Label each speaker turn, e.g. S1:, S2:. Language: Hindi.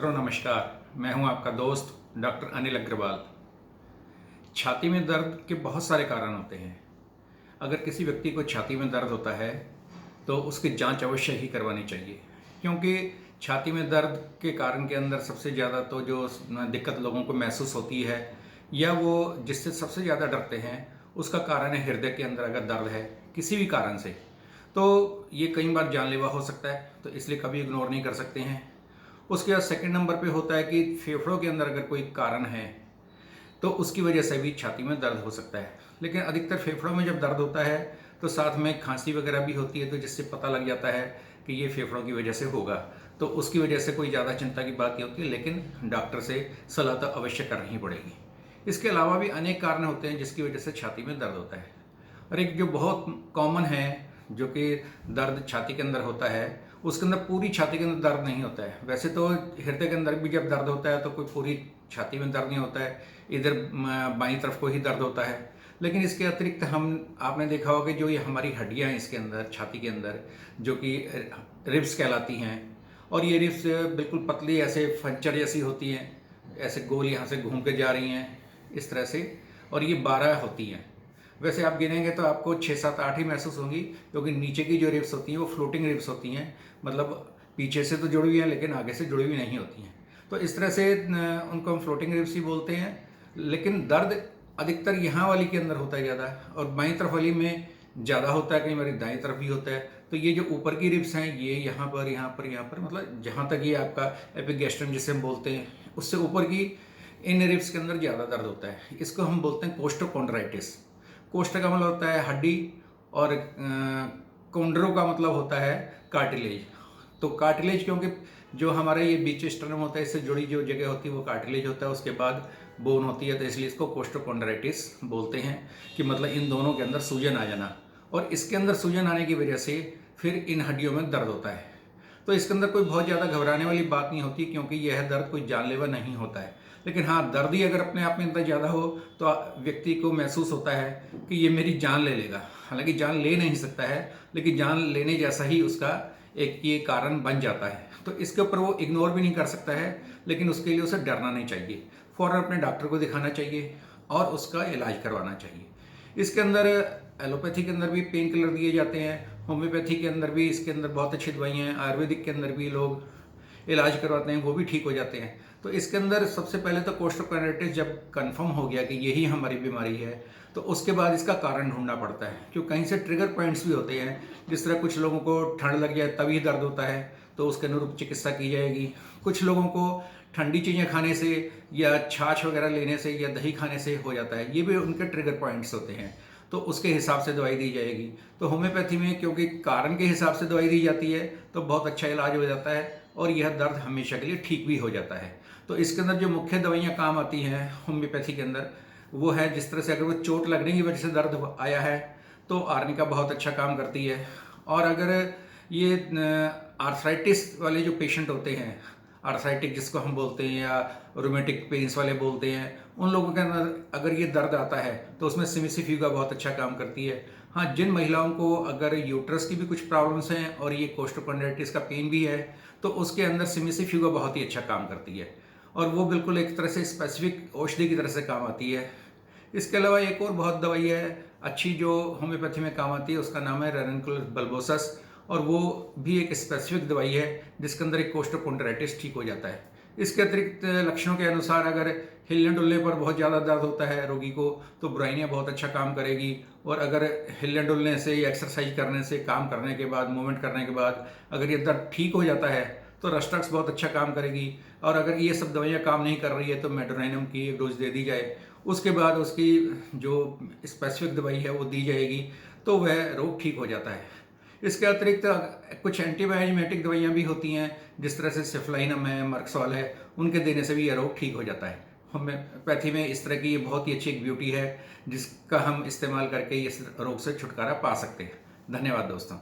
S1: नमस्कार। मैं हूं आपका दोस्त डॉक्टर अनिल अग्रवाल। छाती में दर्द के बहुत सारे कारण होते हैं। अगर किसी व्यक्ति को छाती में दर्द होता है तो उसकी जांच अवश्य ही करवानी चाहिए, क्योंकि छाती में दर्द के कारण के अंदर सबसे ज़्यादा तो जो दिक्कत लोगों को महसूस होती है या वो जिससे सबसे ज़्यादा डरते हैं उसका कारण है हृदय के अंदर अगर दर्द है किसी भी कारण से, तो ये कई बार जानलेवा हो सकता है, तो इसलिए कभी इग्नोर नहीं कर सकते हैं। उसके बाद सेकंड नंबर पे होता है कि फेफड़ों के अंदर अगर कोई कारण है तो उसकी वजह से भी छाती में दर्द हो सकता है। लेकिन अधिकतर फेफड़ों में जब दर्द होता है तो साथ में खांसी वगैरह भी होती है, तो जिससे पता लग जाता है कि ये फेफड़ों की वजह से होगा। तो उसकी वजह से कोई ज़्यादा चिंता की बात नहीं होती, लेकिन डॉक्टर से सलाह तो अवश्य करनी ही पड़ेगी। इसके अलावा भी अनेक कारण होते हैं जिसकी वजह से छाती में दर्द होता है। और एक जो बहुत कॉमन है जो कि दर्द छाती के अंदर होता है, उसके अंदर पूरी छाती के अंदर दर्द नहीं होता है। वैसे तो हृदय के अंदर भी जब दर्द होता है तो कोई पूरी छाती में दर्द नहीं होता है, इधर बाईं तरफ को ही दर्द होता है। लेकिन इसके अतिरिक्त आपने देखा होगा कि जो ये हमारी हड्डियां हैं इसके अंदर, छाती के अंदर, जो कि रिब्स कहलाती हैं, और ये रिब्स बिल्कुल पतली ऐसे फंचर जैसी होती हैं, ऐसे गोल यहाँ से घूम के जा रही हैं इस तरह से, और ये 12 होती हैं। वैसे आप गिनेंगे तो आपको 6 7 8 ही महसूस होंगी, क्योंकि नीचे की जो रिब्स होती हैं वो फ्लोटिंग रिब्स होती हैं, मतलब पीछे से तो जुड़ी हुई हैं लेकिन आगे से जुड़ी हुई नहीं होती हैं। तो इस तरह से उनको हम फ्लोटिंग रिब्स ही बोलते हैं। लेकिन दर्द अधिकतर यहाँ वाली के अंदर होता है ज़्यादा, और बाईं तरफ वाली में ज़्यादा होता है, कई बार दाईं तरफ भी होता है। तो ये जो ऊपर की रिब्स हैं ये यहाँ पर मतलब जहाँ तक ये आपका एपिगैस्ट्रम जिसे हम बोलते हैं उससे ऊपर की इन रिब्स के अंदर ज़्यादा दर्द होता है। इसको हम बोलते हैं कोस्टोकॉन्ड्राइटिस। कोष्ठ का मतलब होता है हड्डी, और कोंड्रो का मतलब होता है कार्टिलेज। तो कार्टिलेज, क्योंकि जो हमारा ये बीच स्टर्नम होता है इससे जुड़ी जो जगह होती है वो कार्टिलेज होता है, उसके बाद बोन होती है, तो इसलिए इसको कोस्टोकॉन्ड्राइटिस बोलते हैं कि मतलब इन दोनों के अंदर सूजन आ जाना, और इसके अंदर सूजन आने की वजह से फिर इन हड्डियों में दर्द होता है। तो इसके अंदर कोई बहुत ज़्यादा घबराने वाली बात नहीं होती, क्योंकि यह दर्द कोई जानलेवा नहीं होता है। लेकिन हाँ, दर्द ही अगर अपने आप में इतना ज़्यादा हो तो व्यक्ति को महसूस होता है कि ये मेरी जान ले लेगा। हालांकि जान ले नहीं सकता है, लेकिन जान लेने जैसा ही उसका एक ये कारण बन जाता है। तो इसके ऊपर वो इग्नोर भी नहीं कर सकता है, लेकिन उसके लिए उसे डरना नहीं चाहिए। फ़ौरन अपने डॉक्टर को दिखाना चाहिए और उसका इलाज करवाना चाहिए। इसके अंदर एलोपैथी के अंदर भी पेन किलर दिए जाते हैं, होम्योपैथी के अंदर भी इसके अंदर बहुत अच्छी दवाइयाँ हैं, आयुर्वेदिक के अंदर भी लोग इलाज करवाते हैं, वो भी ठीक हो जाते हैं। तो इसके अंदर सबसे पहले तो कोस्टोकॉन्ड्राइटिस जब कंफर्म हो गया कि यही हमारी बीमारी है, तो उसके बाद इसका कारण ढूंढना पड़ता है, क्योंकि कहीं से ट्रिगर पॉइंट्स भी होते हैं। जिस तरह कुछ लोगों को ठंड लग जाए तभी दर्द होता है, तो उसके अनुरूप चिकित्सा की जाएगी। कुछ लोगों को ठंडी चीज़ें खाने से या छाछ वगैरह लेने से या दही खाने से हो जाता है, ये भी उनके ट्रिगर पॉइंट्स होते हैं, तो उसके हिसाब से दवाई दी जाएगी। तो होम्योपैथी में क्योंकि कारण के हिसाब से दवाई दी जाती है तो बहुत अच्छा इलाज हो जाता है, और यह दर्द हमेशा के लिए ठीक भी हो जाता है। तो इसके अंदर जो मुख्य दवाइयाँ काम आती हैं होम्योपैथी के अंदर, वो है जिस तरह से अगर वो चोट लगने की वजह से दर्द आया है तो आर्निका बहुत अच्छा काम करती है। और अगर ये आर्थराइटिस वाले जो पेशेंट होते हैं, आर्थराइटिक जिसको हम बोलते हैं या रोमेटिक पेन्स वाले बोलते हैं, उन लोगों के अंदर अगर ये दर्द आता है तो उसमें सिमिसिफ्यूगा बहुत अच्छा काम करती है। हाँ, जिन महिलाओं को अगर यूट्रस की भी कुछ प्रॉब्लम्स हैं और ये कोस्टोकॉन्ड्राइटिस का पेन भी है तो उसके अंदर सिमिसिफ्यूगा बहुत ही अच्छा काम करती है, और वो बिल्कुल एक तरह से स्पेसिफिक औषधि की तरह से काम आती है। इसके अलावा एक और बहुत दवाई है अच्छी जो होम्योपैथी में काम आती है, उसका नाम है रेनकुलर बल्बोसस, और वो भी एक स्पेसिफिक दवाई है जिसके अंदर एक कोस्टोकॉन्ड्राइटिस ठीक हो जाता है। इसके अतिरिक्त लक्षणों के अनुसार अगर हिलने डुलने पर बहुत ज़्यादा दर्द होता है रोगी को तो ब्राइनिया बहुत अच्छा काम करेगी, और अगर हिलने डुलने से या एक्सरसाइज करने से, काम करने के बाद, मूवमेंट करने के बाद अगर ये दर्द ठीक हो जाता है तो रस्टक्स बहुत अच्छा काम करेगी। और अगर ये सब दवाइयाँ काम नहीं कर रही है तो मेड्रोनियम की एक डोज दे दी जाए, उसके बाद उसकी जो स्पेसिफिक दवाई है वो दी जाएगी, तो वह रोग ठीक हो जाता है। इसके अतिरिक्त कुछ एंटीबायोटिक दवाइयाँ भी होती हैं, जिस तरह से सिफ्लाइनम है, मर्क्सॉल है, उनके देने से भी यह रोग ठीक हो जाता है। होम्योपैथी में इस तरह की ये बहुत ही अच्छी एक ब्यूटी है जिसका हम इस्तेमाल करके इस रोग से छुटकारा पा सकते हैं। धन्यवाद दोस्तों।